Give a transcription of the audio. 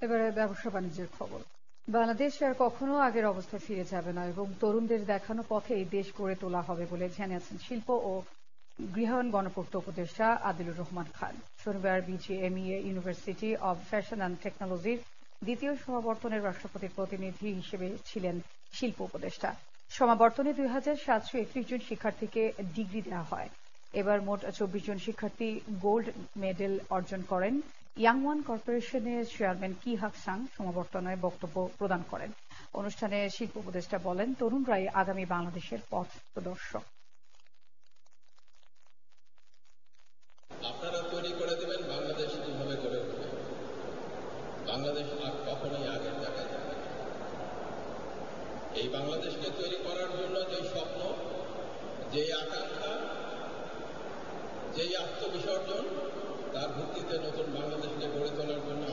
এবারে ব্যবসা বাণিজ্যের খবর। বাংলাদেশ আর কখনো আগের অবস্থায় ফিরে যাবে না এবং তরুণদের দেখানো পথেই দেশ গড়ে তোলা হবে বলে জানিয়েছেন শিল্প ও গৃহায়ণ গণপূর্ত উপদেষ্টা আদিলুর রহমান খান। শনিবার BGMEA university of fashion and টেকনোলজির দ্বিতীয় সমাবর্তনের রাষ্ট্রপতির প্রতিনিধি হিসেবে ছিলেন শিল্প উপদেষ্টা। সমাবর্তনে 2731 জন শিক্ষার্থীকে ডিগ্রি দেওয়া হয়। এবার মোট 24 জন শিক্ষার্থী গোল্ড মেডেল অর্জন করেন। ইয়াং ওয়ান কর্পোরেশনের চেয়ারম্যান কি হাক সাং সমাবর্তনে বক্তব্য প্রদান করেন। অনুষ্ঠানে শিল্প উপদেষ্টা বলেন, তরুণরাই আগামী বাংলাদেশের পথ প্রদর্শক। আপনারা তৈরি করে দেবেন বাংলাদেশ কিভাবে গড়ে উঠবে। বাংলাদেশ আর কখনোই আগের জায়গায় যাবে। এই বাংলাদেশকে তৈরি করার জন্য যেই স্বপ্ন, যেই আকাঙ্ক্ষা, যেই আত্মবিসর্জন, তার ভিত্তিতে নতুন বাংলাদেশকে গড়ে তোলার জন্য